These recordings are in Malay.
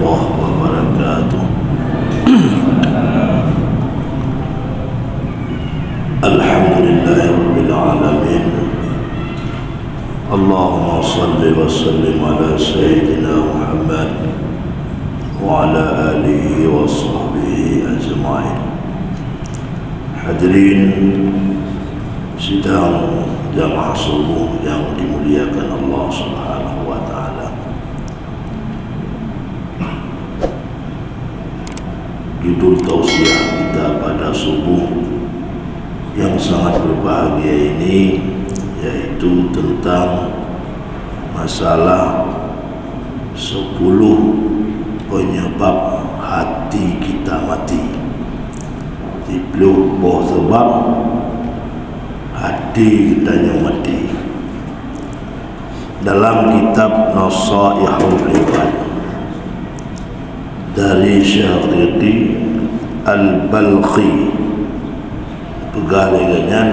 الله وبركاته. الحمد لله رب العالمين. اللهم صل وسلم على سيدنا محمد وعلى آله وصحبه أجمعين. Hadirin sidang jamaah subuh yang dimuliakan Allah Subhanahu wa taala. Judul tausiah kita pada subuh yang sangat berbahagia ini yaitu tentang masalah 10 penyebab hati kita mati. 10 sebab hati kita yang mati. Dalam kitab Nasaihul Ibad dari Syekh Al-Balkhi pegalingan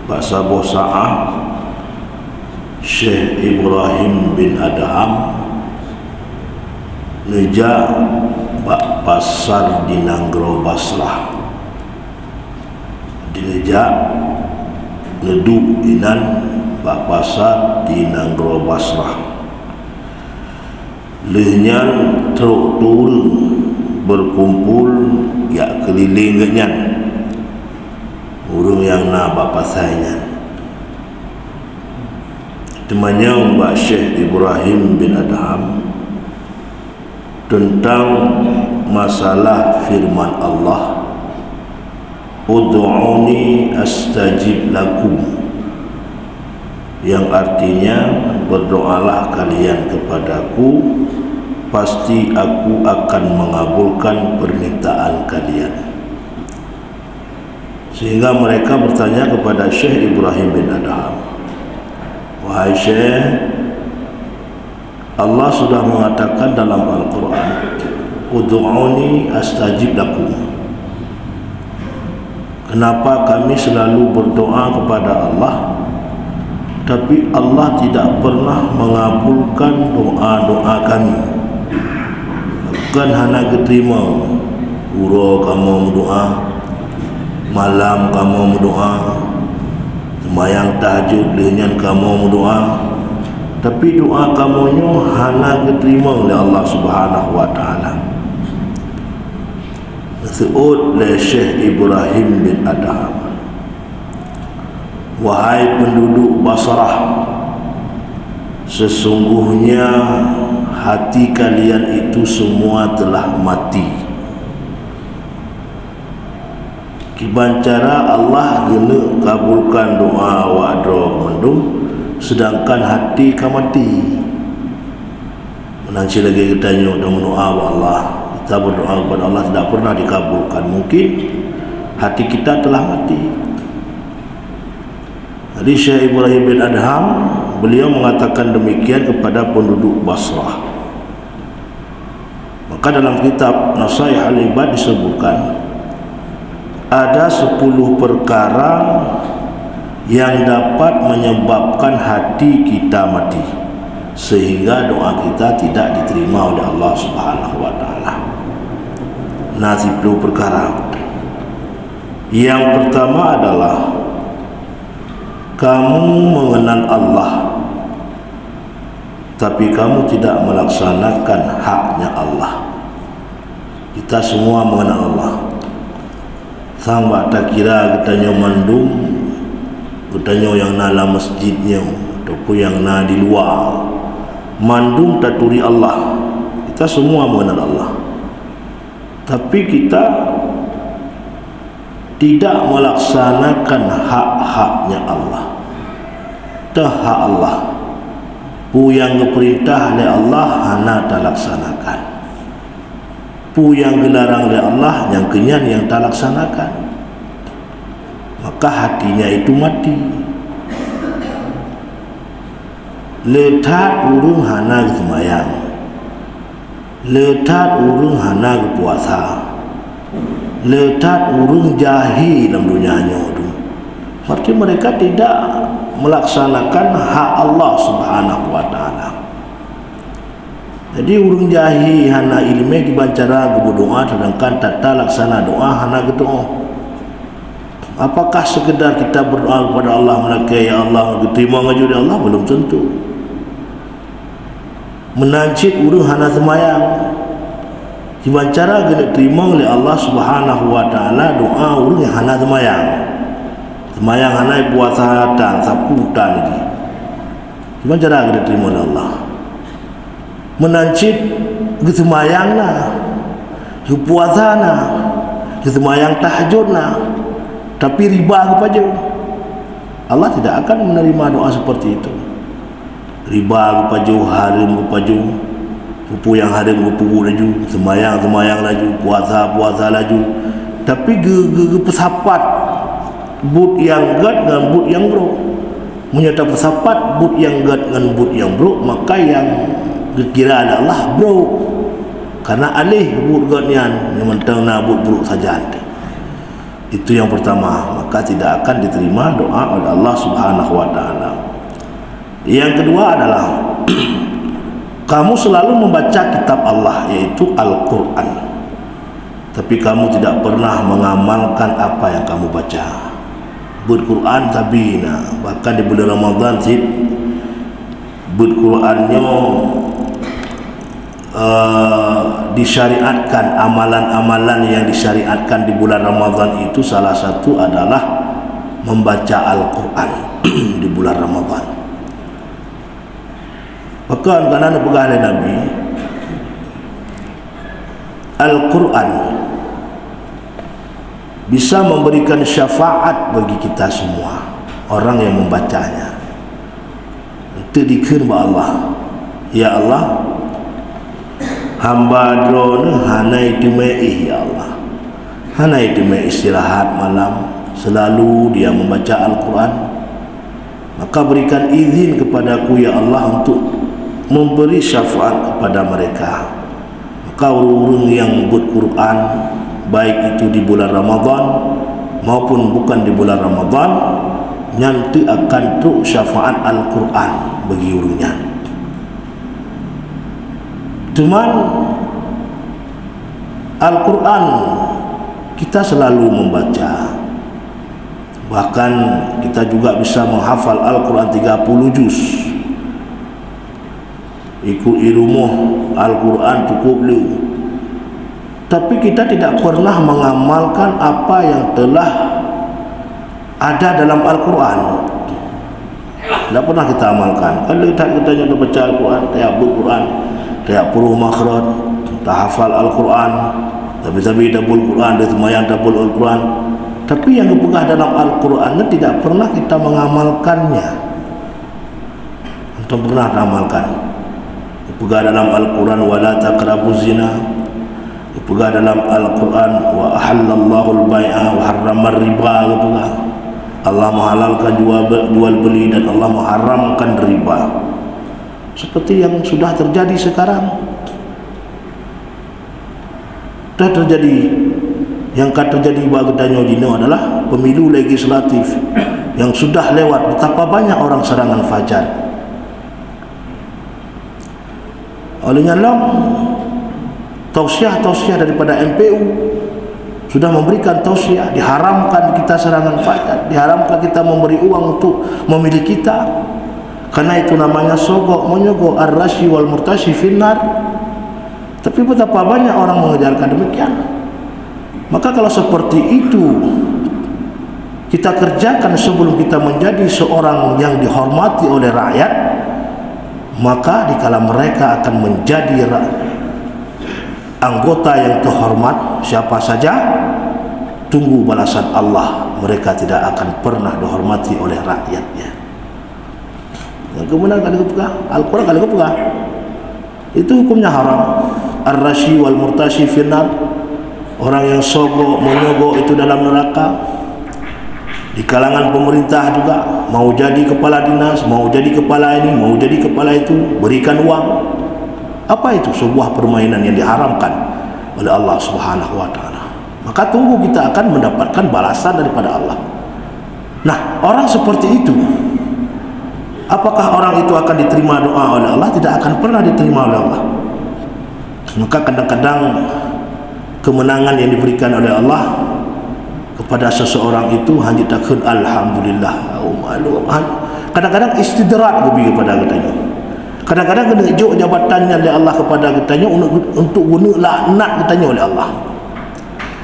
bahasa Bosa'ah Syekh Ibrahim bin Adham Neja bak pasar di Nanggro Basrah di Neja neduk inan bak pasar di Nanggro Basrah lehnyan teruk turun berkumpul ya keliling genyan urung yang nak bak pasainya temannya Mbak Syekh Ibrahim bin Adham tentang masalah firman Allah, ud'uni astajib lakum, yang artinya berdoalah kalian kepadaku, pasti aku akan mengabulkan permintaan kalian. Sehingga mereka bertanya kepada Syekh Ibrahim bin Adham, wahai Syekh, Allah sudah mengatakan dalam Al-Quran, ud'uni astajib lakum. Kenapa kami selalu berdoa kepada Allah tapi Allah tidak pernah mengabulkan doa-doa kami? Bukan hanya keterima uro kamu berdoa, malam kamu berdoa, sembahyang tahajud dengan kamu berdoa, tapi doa kamunya hanya diterima oleh Allah Subhanahu wa taala. Seud oleh Syekh Ibrahim bin Adham, wahai penduduk Basrah, sesungguhnya hati kalian itu semua telah mati. Kibancara Allah gena kabulkan doa wa'adro mendung, sedangkan hati kau mati. Nanti lagi kita tanya dan berdoa kepada Allah, kita berdoa kepada Allah tidak pernah dikabulkan. Mungkin hati kita telah mati. Jadi Syekh Ibrahim bin Adham, beliau mengatakan demikian kepada penduduk Basrah. Maka dalam kitab Nasaihul Ibad disebutkan ada 10 perkara yang dapat menyebabkan hati kita mati sehingga doa kita tidak diterima oleh Allah Subhanahu wa taala. Nah, 10 perkara. Yang pertama adalah kamu mengenal Allah tapi kamu tidak melaksanakan haknya Allah. Kita semua mengenal Allah. Sang tak kira kita mandung, katanya yang dalam masjidnya ataupun yang na di luar mandung taturi Allah. Kita semua mengenal Allah, tapi kita tidak melaksanakan hak-haknya Allah. Hak Allah pu yang diperintah oleh Allah hana tak laksanakan, pu yang dilarang oleh Allah yang kenyan yang tak laksanakan, maka hatinya itu mati. Letat urung hana sembahyang, letat urung hana puasa, letat urung jahil dalam dunianya itu. Berarti mereka tidak melaksanakan hak Allah Subhanahu wa taala. Jadi urung jahi hana ilmu dibancara berdoa sedangkan tata laksana doa hana berdoa. Apakah sekedar kita berdoa kepada Allah melakai ya Allah diterima ngaju dari Allah? Belum tentu. Menancit urung hana semayang dibancara kena terima oleh Allah Subhanahu wa taala doa urung yang hana semayang. Semayang hana puasa dan saputan lagi. Dibancara kena terima oleh Allah. Menancit kesemayang na, kepuasa na, kesemayang tahajud na, tapi riba kepada Allah tidak akan menerima doa seperti itu. Riba kepada haram kepada pupu yang haram pupu laju, semayang laju, puasa laju, tapi pesapat but yang gad dengan but yang bro, menyata pesapat but yang gad dengan but yang bro, maka yang kira ada Allah bro, karena alih but gadnian yang mentang nabut buruk saja ada. Itu yang pertama, maka tidak akan diterima doa oleh Allah Subhanahu wa taala. Yang kedua adalah kamu selalu membaca kitab Allah yaitu Al-Quran, tapi kamu tidak pernah mengamalkan apa yang kamu baca. Quran tabina, bahkan di bulan Ramadan sih Qurannya disyariatkan, amalan-amalan yang disyariatkan di bulan Ramadan itu salah satu adalah membaca Al-Quran di bulan Ramadan. Bahkan karena pegangan Nabi, Al-Quran bisa memberikan syafaat bagi kita semua orang yang membacanya. Itu dikir Allah, ya Allah, hamba drone hanai dimai ya Allah, hanai dimai istirahat malam, selalu dia membaca Al-Quran, maka berikan izin kepadaku ya Allah untuk memberi syafaat kepada mereka. Maka orang-orang yang buat Quran, baik itu di bulan Ramadan maupun bukan di bulan Ramadan, nanti akan truk syafaat Al-Quran bagi orangnya. Cuman Al-Quran kita selalu membaca, bahkan kita juga bisa menghafal Al-Quran 30 juz. Ikut irumuh Al-Quran cukup lu, tapi kita tidak pernah mengamalkan apa yang telah ada dalam Al-Quran. Tidak pernah kita amalkan. Kalau kita sudah baca Al-Quran, tak Al-Quran, tak puluh makhraj, tak hafal Al-Quran, tapi dabul Quran, dia semayang dabul Al-Quran, tapi yang dipegang dalam Al-Quran tidak pernah kita mengamalkannya. Kita pernah amalkan. Dipegang dalam Al-Quran wala taqrabuz zina, dipegang dalam Al-Quran wa ahallallahu al-bai'a wa harrama riba, dipegang Allah menghalalkan jual beli dan Allah mengharamkan riba. Seperti yang sudah terjadi sekarang. Sudah terjadi. Yang akan terjadi bagadanya Jino adalah pemilu legislatif yang sudah lewat. Betapa banyak orang serangan fajar. Olehnya tausiah daripada MPU sudah memberikan tausiah, diharamkan kita serangan fajar, diharamkan kita memberi uang untuk memilih kita, karena itu namanya sogok menyogok, ar-rashi wal murtashi finnar. Tapi betapa banyak orang mengejarkan demikian. Maka kalau seperti itu kita kerjakan sebelum kita menjadi seorang yang dihormati oleh rakyat, maka dikala mereka akan menjadi anggota yang terhormat siapa saja, tunggu balasan Allah, mereka tidak akan pernah dihormati oleh rakyatnya. Yang kemudian kali kepegang Al-Quran, kali kepegang itu hukumnya haram. Ar-rashi wal murtashi finnar, orang yang sogok menyogok itu dalam neraka. Di kalangan pemerintah juga, mau jadi kepala dinas, mau jadi kepala ini, mau jadi kepala itu, berikan uang. Apa itu? Sebuah permainan yang diharamkan oleh Allah Subhanahu wa taala. Maka tunggu kita akan mendapatkan balasan daripada Allah. Nah, orang seperti itu, apakah orang itu akan diterima doa oleh Allah? Tidak akan pernah diterima oleh Allah. Maka kadang-kadang kemenangan yang diberikan oleh Allah kepada seseorang itu hanya takut alhamdulillah. Kadang-kadang istidrak lebih kepada katanya. Kadang-kadang kena ijuk jabatannya oleh Allah kepada katanya untuk guna laknat katanya oleh Allah.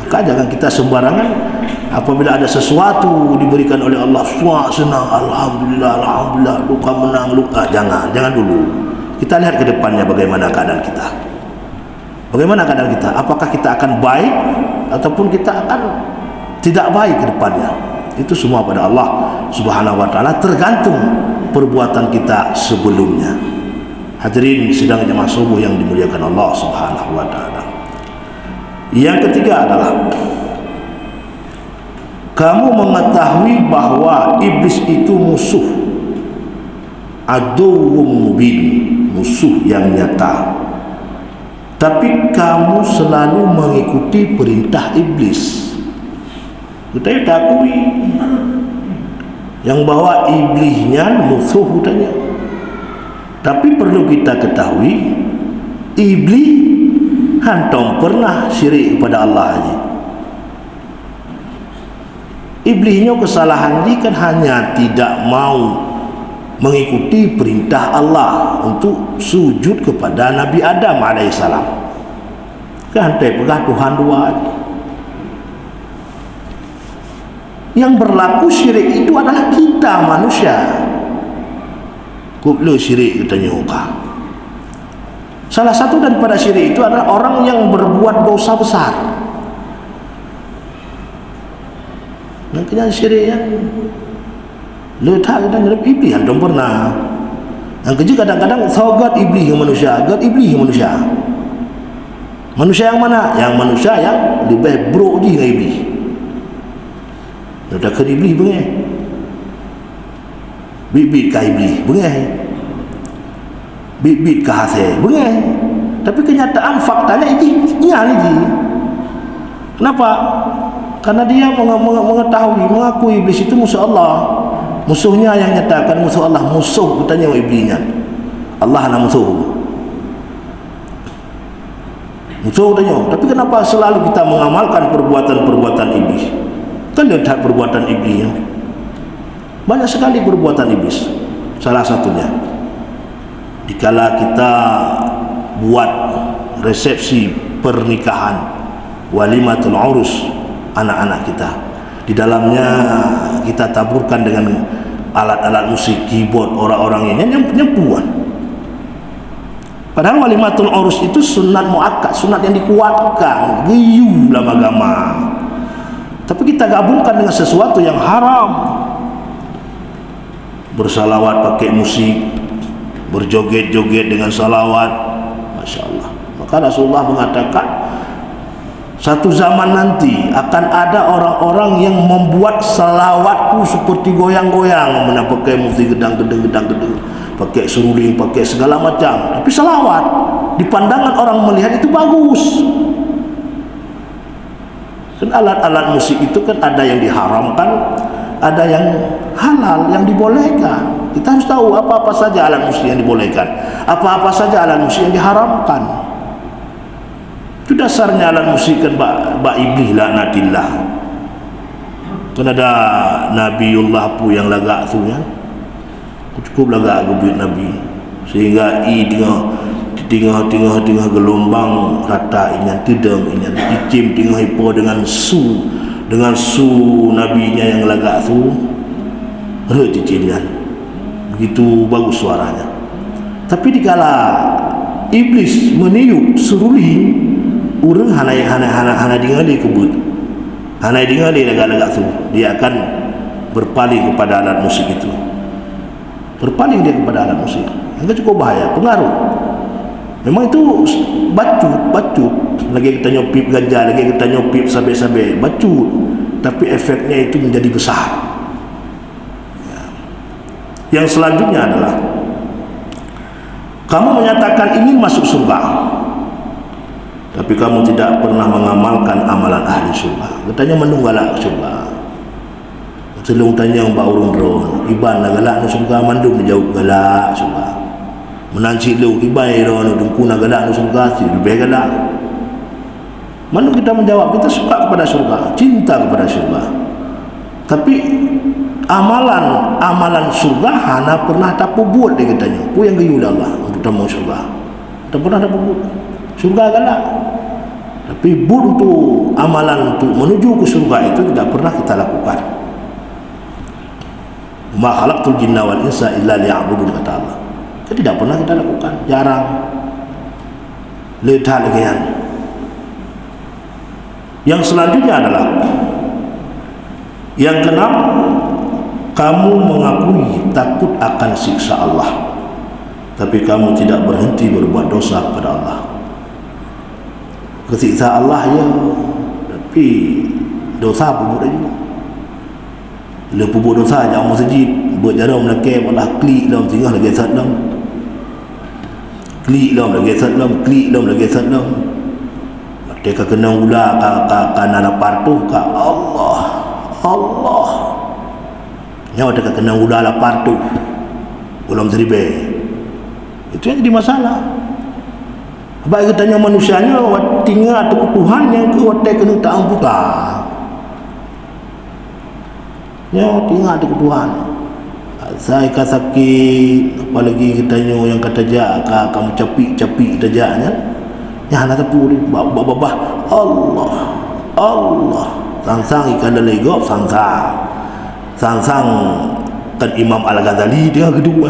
Maka jangan kita sembarangan apabila ada sesuatu diberikan oleh Allah, senang alhamdulillah, alhamdulillah, luka menang, luka. Jangan dulu. Kita lihat ke depannya bagaimana keadaan kita. Bagaimana keadaan kita? Apakah kita akan baik ataupun kita akan tidak baik ke depannya? Itu semua pada Allah Subhanahu wa taala, tergantung perbuatan kita sebelumnya. Hadirin sidang jemaah subuh yang dimuliakan Allah Subhanahu wa taala. Yang ketiga adalah kamu mengetahui bahwa iblis itu musuh, aduwwum mubin, musuh yang nyata, tapi kamu selalu mengikuti perintah iblis. Kita takui yang bahwa iblisnya musuh katanya. Tapi perlu kita ketahui, iblis hantam pernah syirik kepada Allah aja. Iblisnya kesalahan dia kan hanya tidak mau mengikuti perintah Allah untuk sujud kepada Nabi Adam alaihissalam. Kan pegah Tuhan dua aja. Yang berlaku syirik itu adalah kita manusia. Kublu syirik katanya muka. Salah satu daripada syirik itu adalah orang yang berbuat dosa besar. Makanya syirik yang letak dan iblis yang belum pernah. Yang kerja kadang-kadang saugat iblis yang manusia, agak iblis yang manusia. Manusia yang mana? Yang manusia yang lebih buruk je dengan iblis. Dah ke iblis bengeh. Bit-bit kah iblis bengeh. Bit-bit kah hasil bengeh. Tapi kenyataan faktanya ini lagi. Kenapa? Karena dia mengetahui, mengakui iblis itu musuh Allah. Musuhnya yang nyatakan musuh Allah, musuh katanya iblisnya. Allah nak musuh. Musuh katanya. Tapi kenapa selalu kita mengamalkan perbuatan-perbuatan iblis? Kan lihat perbuatan iblisnya. Banyak sekali perbuatan iblis. Salah satunya, dikala kita buat resepsi pernikahan, walimatul urus anak-anak kita, di dalamnya kita taburkan dengan alat-alat musik, keyboard, orang-orang ini nyempuan. Padahal walimatul urus itu sunat muakkad, sunat yang dikuatkan, giyu dalam agama. Tapi kita gabungkan dengan sesuatu yang haram. Bersalawat pakai musik, berjoget-joget dengan salawat, Masya Allah. Maka Rasulullah mengatakan, satu zaman nanti akan ada orang-orang yang membuat salawatku seperti goyang-goyang, pakai musik gedang-gedang, pakai seruling, pakai segala macam. Tapi salawat di pandangan orang melihat itu bagus. Kan alat-alat musik itu kan ada yang diharamkan, ada yang halal, yang dibolehkan. Kita harus tahu apa-apa saja alat musik yang dibolehkan, apa-apa saja alat musik yang diharamkan. Itu dasarnya alat musik kan bak iblis laknatillah. Kan ada Nabiullah pu yang lagak tu kan, cukup lagak gebut Nabi sehingga tengah gelombang rata inyan tidang inyan icim tengah ipo dengan su nabinya yang lagak tu cicimnya begitu bagus suaranya. Tapi dikala iblis meniup seruling, urang hana dingali kebut, hana dingali lagak tu, dia akan berpaling kepada alat musik itu, berpaling dia kepada alat musik. Yang cukup bahaya, pengaruh. Memang itu bacut lagi kita nyopip ganja, lagi kita nyopip sabe-sabe, bacut, tapi efeknya itu menjadi besar. Yang selanjutnya adalah kamu menyatakan ingin masuk surga, tapi kamu tidak pernah mengamalkan amalan ahli surga. Katanya menunggalak surga. Selung tanya mbak urun ron, iban lah galak surga, mandum menjauh galak surga. menanci lu ibai ro nu dungkuna gadak nu surga si lebih gadak. Mana kita menjawab kita suka kepada surga, cinta kepada surga. Tapi amalan surga hana pernah tak buat dia katanya. Ku yang gayul Allah untuk tamu surga. Tak pernah tak buat. Surga galak. Tapi untuk amalan untuk menuju ke surga itu tidak pernah kita lakukan. Ma khalaqtul jinna wal insa illa liya'budun, kata Allah. Itu tidak pernah kita lakukan, jarang. Letah lagi kan. Yang selanjutnya adalah yang keenam, kamu mengakui takut akan siksa Allah, tapi kamu tidak berhenti berbuat dosa kepada Allah. Kesiksa Allah ya, tapi dosa pun buat juga. Bila pun dosa jangan masjid, buat jarum lagi malah klik dalam tinggal lagi salam. Klik dalam lagi salam, klik dalam lagi salam. Mereka kena ular kanan lapar tu ka Allah. Nyawa dekat kena ular lapar tu. Belum terlibat. Itu yang jadi masalah. Baik kita tanya manusianya tinggal atau Tuhan yang ke watai kena tak amputa. Ya tinggal atau Tuhan. Saya kata sakit, apalagi kita tanya yang kata jak kamu capik kita jaknya. Ya nak tahu babah Allah sang ikan legop sang kan Imam Al-Ghazali dia kedua.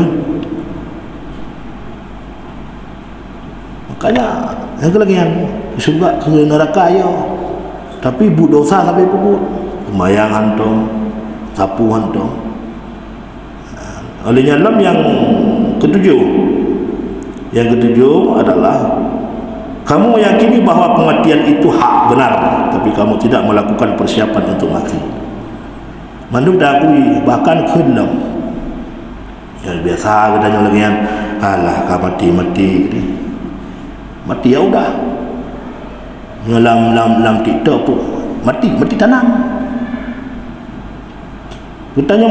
Makanya yang kelagian surga ke neraka ya, tapi bu dosa sampai pukul kemayang hantu sapu hantu. Olehnya dalam yang ketujuh adalah kamu meyakini bahawa kematian itu hak benar, tapi kamu tidak melakukan persiapan untuk mati. Mandu dah akui bahkan kelam. Yang biasa katanya lagi kan, alah kau mati ni. Mati ya udah. Dalam TikTok tu mati tanam. Katanya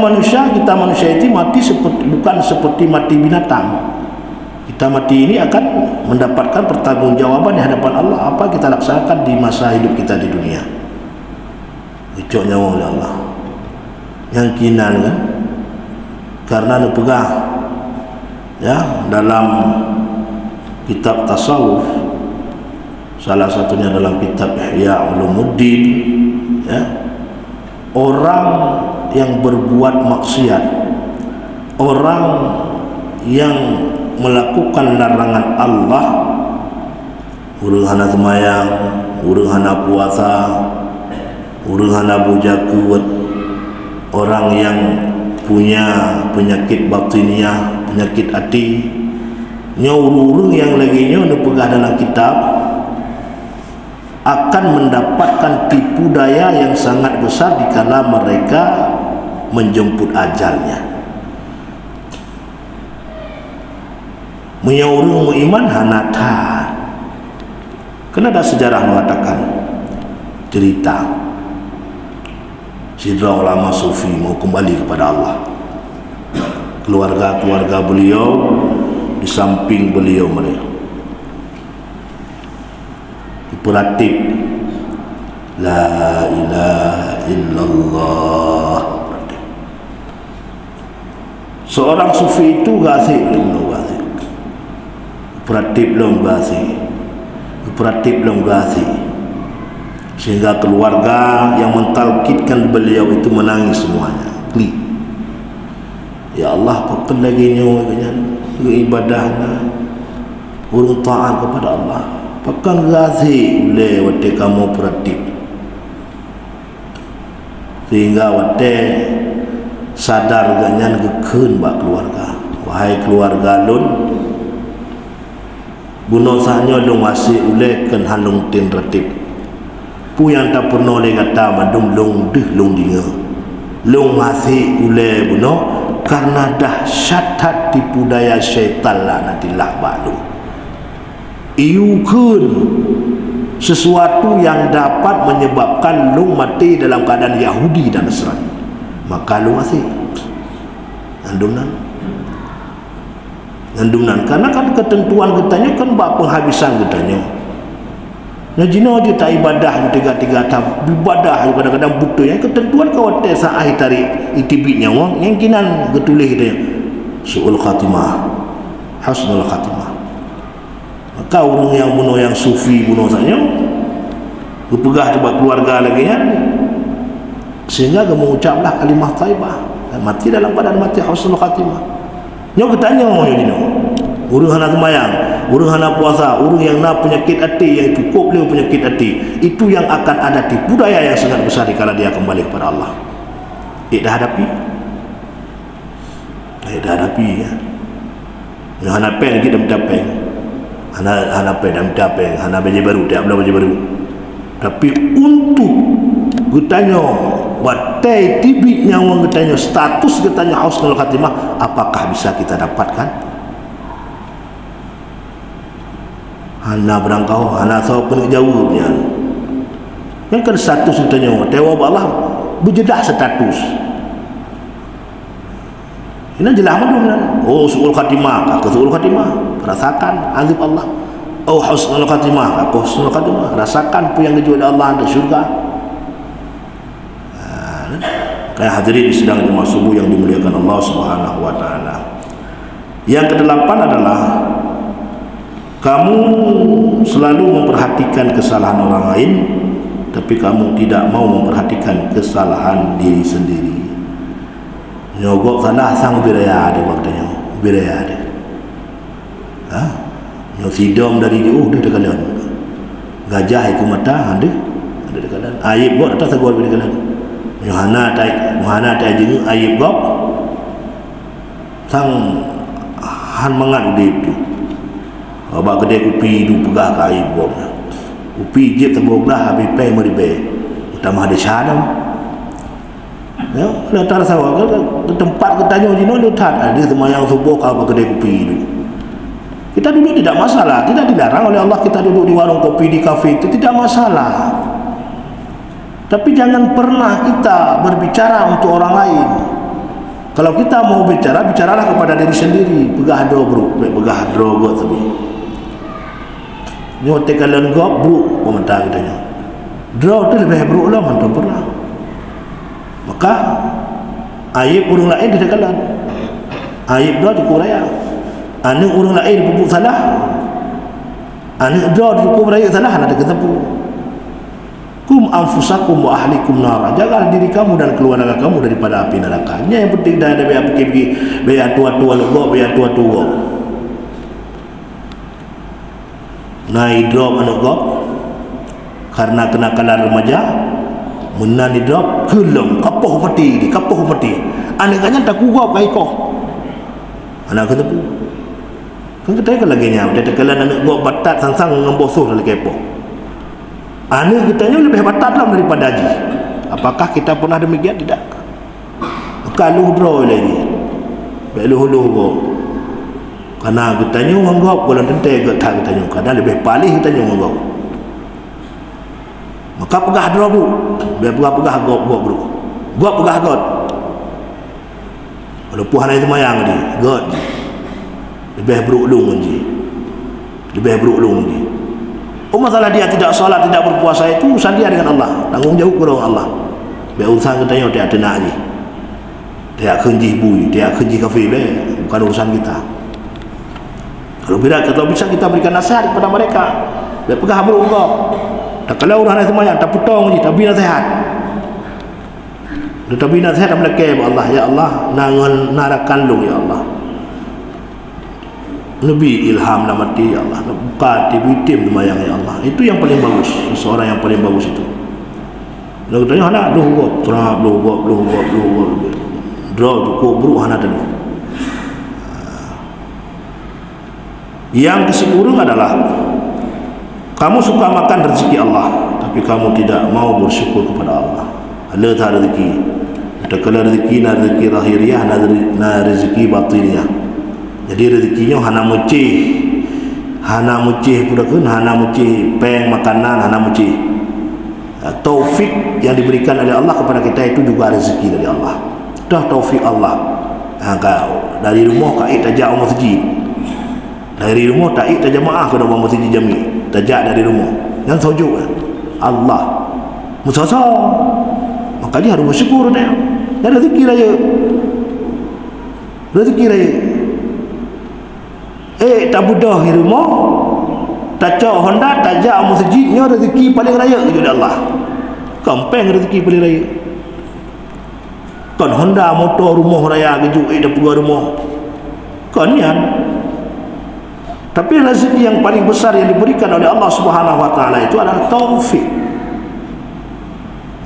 kita manusia itu mati bukan seperti mati binatang. Kita mati ini akan mendapatkan pertanggungjawaban di hadapan Allah apa kita laksanakan di masa hidup kita di dunia. Icok nyawa oleh Allah. Yang kinan kan, karena dipegang ya dalam kitab tasawuf, salah satunya dalam kitab Ihya Ulumuddin ya, orang yang berbuat maksiat, orang yang melakukan larangan Allah, urang hana semayang, urang hana puasa, urang hana bujakut, orang yang punya penyakit batiniah, penyakit hati, urang yang laginya dipegah dalam kitab akan mendapatkan tipu daya yang sangat besar dikala mereka menjemput ajalnya. Menyaurung iman hanatan. Kena ada sejarah mengatakan cerita sidra ulama sufi mau kembali kepada Allah. Keluarga beliau di samping beliau mereka diperatip la ilaha illallah. Seorang sufi itu gasih Peratip belum gasi sehingga keluarga yang mentalkitkan beliau itu menangis semuanya. Klik. Ya Allah, pakai lagi nyonya ibadahnya urung taat kepada Allah. Pakai gasi oleh wate kamu peratip sehingga wate sadar ganyan gekeun bak keluarga. Wahai keluarga lun, bunuh sahnya dong masih ulek kan halung tin ratip pu yang tak pernah le kata madum long dinga long masih ulek bunuh karena dahsyat tipu daya syaitan lah nanti lah balu iukun sesuatu yang dapat menyebabkan long mati dalam keadaan Yahudi dan Nasrani, maka long masih andum nan ngandunan karena kan ketentuan katanya kan bak penghabisan katanya. Nah jino dia tak ibadah tiga-tiga tahap ibadah kadang-kadang butuh yang ketentuan kau tes akhir tarik itibitnya wong yang kinan getulis kita suul khatimah husnul khatimah. Maka orang yang bunuh yang sufi bunuh saja berpegah tempat keluarga lagi kan sehingga dia mengucaplah kalimah taibah dan mati dalam keadaan mati husnul khatimah. Nyo ketanya orang jino urang hana semayang, urang hana puasa, urang yang nak penyakit hati yang cukup dia penyakit hati, itu yang akan ada tipu daya yang sangat besar kalau dia kembali kepada Allah. Dah hadapi ya. Yang hana pen kita minta pen, hana pen dan minta pen, hana baju baru, tiap bulan baju baru. Tapi untuk bertanya batai tibitnya orang bertanya status bertanya husnul khatimah, apakah bisa kita dapatkan? Hana berangkau, hana tahu pun jauhnya. Yang kan status bertanya tewa Allah berjedah status. Ini jelas mana? Oh suul khatimah, aku suul khatimah, rasakan azab Allah. Oh husnul khatimah, aku husnul khatimah, rasakan apa yang dijual Allah di syurga. Kayak hadirin sedang jemaah subuh yang dimuliakan Allah Subhanahu wa taala. Yang kedelapan adalah kamu selalu memperhatikan kesalahan orang lain, tapi kamu tidak mau memperhatikan kesalahan diri sendiri. Nyogok salah sang biraya ada waktunya, biraya ada. Nyok sidom dari jauh dia dekat gajah itu mata ada dekat aib buat atas segor dekat Yohana tai jeung aib gop sang han mangan itu. Abang kedai kopi du pegah ke air bom kopi je terboglah habis pay meribe utama ada syadam ya letar sawah ke tempat ketanya jino letat ada semayang subuh ke kedai kopi itu kita duduk tidak masalah, tidak dilarang oleh Allah kita duduk di warung kopi di kafe itu tidak masalah, tapi jangan pernah kita berbicara untuk orang lain. Kalau kita mau bicara, bicaralah kepada diri sendiri. Pegah do bro, pegah do got tapi nyote kalian gop bro komentar katanya draw tu lebih bro lah mantan pernah maka aib orang lain dia kalian aib draw di kuraya ane orang lain pupuk salah ane draw di kuraya salah ada ketemu kum anfusakum wa ahlikum nara, jaga diri kamu dan keluarga kamu daripada api neraka. Yang penting dah ada pergi biar tua-tua lo biar tua-tua naik drop anak gop karena kenakalan remaja menani drop gelong kapoh mati anak kanya tak gop kai ko anak kata tu kan kita kan lagi nya dia tekalan anak gop batat sang-sang ngembosuh dalam kepo anak kitanya lebih batat lah daripada haji. Apakah kita pernah demikian? Tidak. Kalau draw lagi beluh-luh go karena katanya orang gop bulan tentai katanya kadang lebih palih katanya orang gop maka pegah dulu bro biar pegah gop bro gop pegah got walaupun hanya semayang ni got lebih berulung je masalah dia tidak salat tidak berpuasa itu urusan dia dengan Allah, tanggung jawab kepada Allah. Biar urusan katanya dia ada nak je dia kenji bui dia kenji kafe bukan urusan kita. Kalau bisa kita berikan nasihat kepada mereka. Dia pegah buruk kau. Tak kalau orang nak semayang tak putong je, tak bina nasihat. Dia tak bina nasihat mereka Allah, ya Allah, nangan narakan lu ya Allah. Lebih ilham nak mati ya Allah. Buka tim semayang ya Allah. Itu yang paling bagus. Seorang yang paling bagus itu. Dia tanya nak lu gop, terang lu gop. Draw cukup buruk hana tadi. Yang ke-10 adalah kamu suka makan rezeki Allah tapi kamu tidak mau bersyukur kepada Allah. Allah tak rezeki. Kalau rezeki na rezeki lahiriah na rezeki batiniah. Jadi rezekinya hana mucih pun hana mucih peng makanan hana mucih. Taufik yang diberikan oleh Allah kepada kita itu juga rezeki dari Allah. Dah taufik Allah. Dari rumah kait ajak masjid Dari rumah tak ik tak jamaah ke dalam masjid jami. Tajak dari rumah. Yang sujud kan. Allah. Musasa. Maka dia harus bersyukur dia. Dia rezeki raya. Rezeki raya. Tak budah di rumah. Tak cak Honda, tajak masjidnya rezeki paling raya ke Allah. Kampeng rezeki paling raya. Kan Honda motor rumah raya ke dah pergi rumah. Kan yan. Tapi rezeki yang paling besar yang diberikan oleh Allah Subhanahu wa taala itu adalah taufik.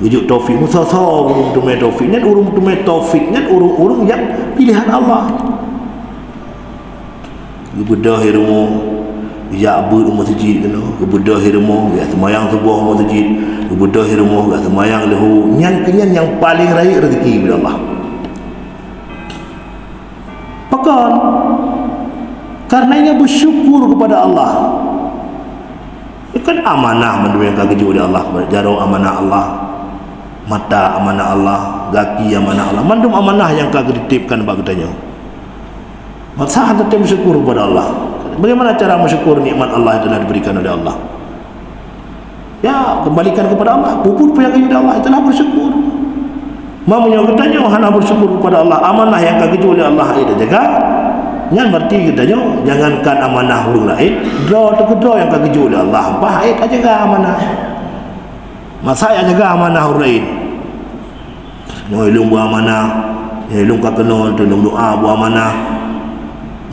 Wujud taufik musasa urung tumai taufik ni urung tumai taufik ni urung yang pilihan Allah. Gebedah rumah, ya abud masjid kena, gebedah rumah, ya semayang sebuah masjid, gebedah rumah, ya semayang lahu. Nyan yang paling raya rezeki bila Allah. Pekan karenanya bersyukur kepada Allah. Kan amanah menduang kerja oleh Allah, jarau amanah Allah, mata amanah Allah, kaki amanah Allah, mandum amanah yang kau dititipkan bagi tanya. Maka tetap bersyukur kepada Allah. Bagaimana cara bersyukur nikmat Allah yang telah diberikan oleh Allah? Ya, kembalikan kepada Allah. Puput yang kerja oleh Allah itulah bersyukur. Mamanya katanya hana bersyukur kepada Allah. Amanah yang kau kerja oleh Allah itu jaga. Yang berarti katanya jangankan amanah orang lain, draw yang kau kerja oleh Allah. Baik aja jaga amanah. Masa yang jaga amanah orang lain. Ilmu buah amanah, ilmu kau kenal, ilmu doa buah amanah.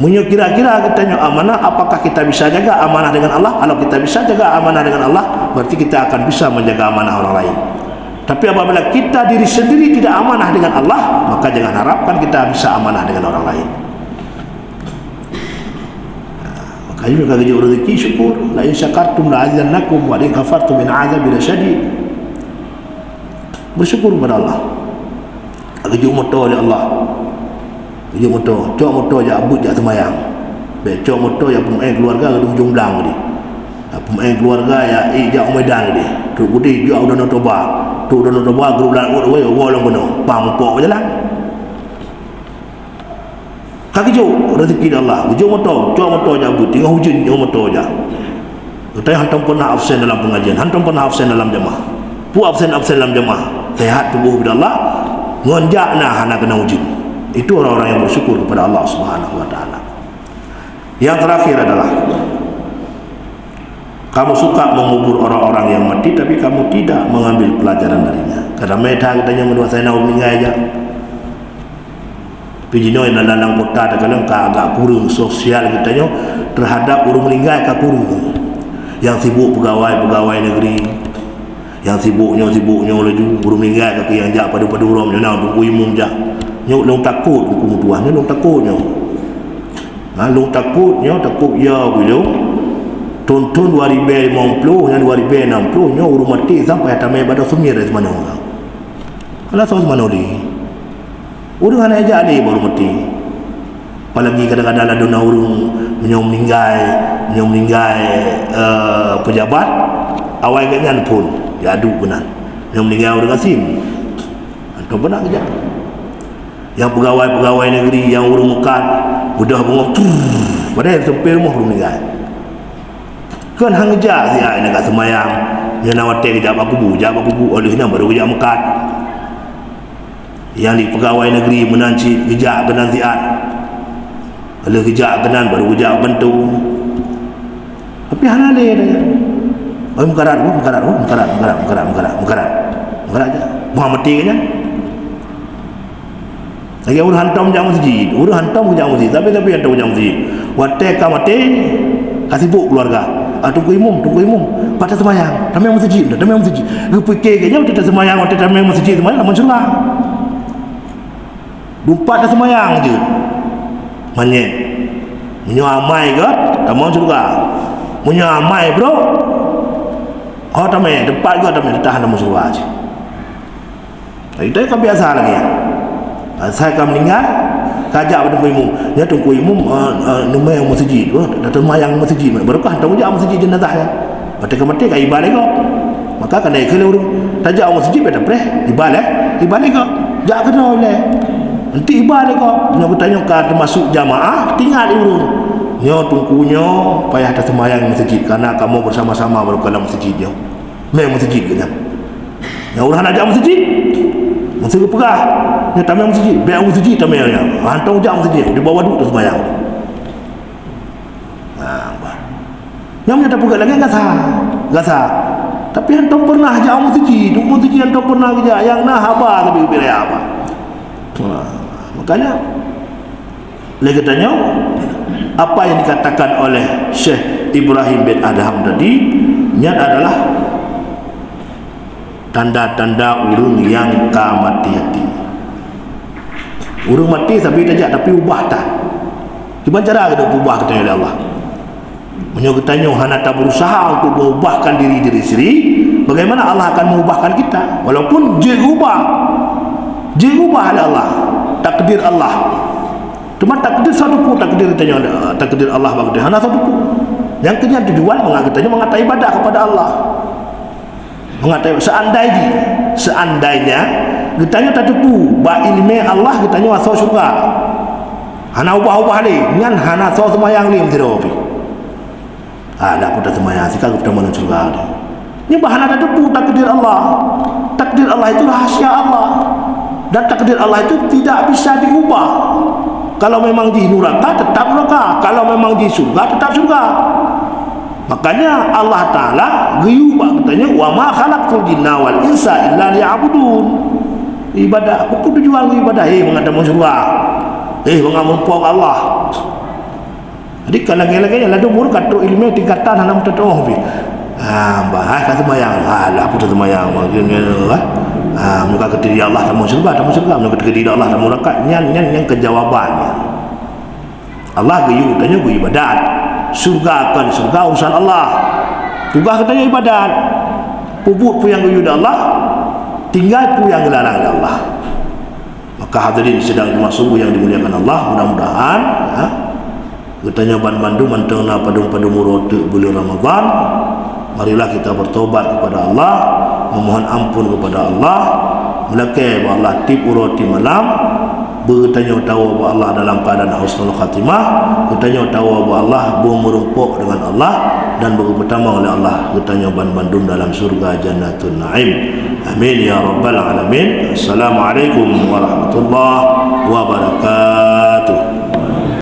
Munyo kira-kira katanya amanah, apakah kita bisa jaga amanah dengan Allah? Kalau kita bisa jaga amanah dengan Allah, berarti kita akan bisa menjaga amanah orang lain. Tapi apabila kita diri sendiri tidak amanah dengan Allah, maka jangan harapkan kita bisa amanah dengan orang lain. Makanya mereka kerja rezeki syukur. La in syakartum la azidannakum wa in kafartum min azabi lasyadid. Bersyukur kepada Allah. Kerja motor oleh Allah. Kerja motor, cok motor je abut je semayang. Baik cok motor yang pemain keluarga ke ujung belang dia. Pemain keluarga ya jak Medan dia. Tu putih jak udah Toba. Tu udah Toba grup lan we wolong kono. Pampok jalan. Kaki jo rezeki Allah. Kerja motor, cok motor je abut, tengah hujan je motor je. Katanya hantam pernah absen dalam pengajian, hantam pernah absen dalam jemaah. Pu absen dalam jemaah. Sehat tubuh kepada Allah. Ngonjakna hana kena hujan. Itu orang-orang yang bersyukur kepada Allah Subhanahu wa taala. Yang terakhir adalah kamu suka mengubur orang-orang yang mati tapi kamu tidak mengambil pelajaran darinya. Karena mereka katanya menurut saya nak meninggal aja. Pijino yang dalam kota kadang agak kurang sosial katanya terhadap orang meninggal agak kurang. Yang sibuk pegawai negeri, yang sibuknya laju orang meninggal kaki yang jak pada orang yang nak tunggu imum jak. Nyok takut hukum Tuhan ni, takutnya. Takut ya bila tonton 2050 dan 2060 nya urung mati sampai tamai pada sumir dari mana orang. Kalau sama mana ni? Urang anak aja ni baru mati. Apalagi kadang-kadang ada urang meninggal pejabat awal ganyan pun ya adu benar. Yang meninggal orang asing. Atau benar kerja. Yang pegawai negeri yang urung mekat udah bengok padahal sampai rumah urung meninggal kan hang ngejak si ai nak semayang dia nak watek kejap aku bu oleh ni baru kejap mekat yang di pegawai negeri menanci kejap kenan ziat oleh kejap kenan baru kejap bantu tapi hana dia mengkarat aja Muhammad mati kan lagi urang hantam jam masjid, tapi hantam jam masjid. Watek mati kasih buk keluarga. Tunggu imum, pada semayang. Tamai masjid. Gepikir kayaknya kita semayang, waktu tamai masjid semayang lamun surah. Dumpat dah semayang je. Manyet. Menyamai ke? Tamai surah. Menyamai bro. Oh tamai, tempat ke tamai tahan dalam surah je. Itu kan biasa lagi ya. Saya akan meninggal kajak pada imum ya tunggu imum nama yang masjid datang mayang masjid barukah tahu je masjid jenazah ya mati kai balik kau maka kena kalau urang tajak masjid pada preh ibalik kau jak kena oleh nanti ibalik kau punya bertanya ka termasuk jamaah tinggal urang nyo tungkunya payah ada semayang masjid karena kamu bersama-sama dalam masjidnya. Main masjid ke nyam. Yang ulah nak ajak masjid. Masjid perah. Nya tamai masjid, biar masjid tamai nya. Hantar ajak masjid, di bawah duduk semayang. Yang tak pegat lagi gasa. Tapi hantar pernah ajak masjid, masjid hantar pernah ajak yang nah apa tapi bila apa. Makanya lagi tanya apa yang dikatakan oleh Syekh Ibrahim bin Adham tadi nya adalah tanda-tanda urang yang mati hati. Urang mati tapi tajak tapi ubah tak. Gimana cara kita ubah katanya oleh Allah? Menyuruh tanya hana tak berusaha untuk mengubahkan diri sendiri, bagaimana Allah akan mengubahkan kita? Walaupun dirubah oleh Allah, takdir Allah. Cuma takdir satu pun takdir tanya takdir Allah bagi hana satu pun. Yang kenyang tujuan mengatai ibadah kepada Allah. Mengatai seandainya ditanya tak tepu ba ilmu Allah ditanya asal syurga. Hana ubah ni, ngan hana asal semayang ni mesti ropi. Ada pun dah semayang sikap kita mana syurga ni. Ni bahan ada tepu takdir Allah. Takdir Allah itu rahasia Allah. Dan takdir Allah itu tidak bisa diubah. Kalau memang di neraka tetap neraka, kalau memang di surga tetap surga. Makanya Allah Ta'ala giyubah katanya wa ma khalaqtul jinna wal insa illa liya'budun. Ibadah apa tujuan ibadah? Mengadakan surga, mengampun Allah. Jadi kalau lagi umur kata ilmu tingkatan hanam tertoh bi. Bahas kata semayang. Lah apa semayang maksudnya muka kediri Allah tamu surga muka kediri Allah tamu neraka yang kejawabannya. Allah gayu tanya gu ibadat. Surga akan surga urusan Allah. Juga katanya ibadat. Pupuk pu yang gayu Allah, tinggal pu yang dilarang Allah. Maka hadirin sedang dimasuk yang dimuliakan Allah, mudah-mudahan katanya bandu mantengna padung-padung murad bulan Ramadan. Marilah kita bertobat kepada Allah, memohon ampun kepada Allah, melakai Allah tip urati malam, bertanya tahu bahwa Allah dalam keadaan husnul khatimah, bertanya tahu bahwa Allah merumpuk dengan Allah dan berpertama oleh Allah, bertanya bandum dalam surga Jannatul Naim. Amin ya rabbal alamin. Assalamualaikum warahmatullahi wabarakatuh.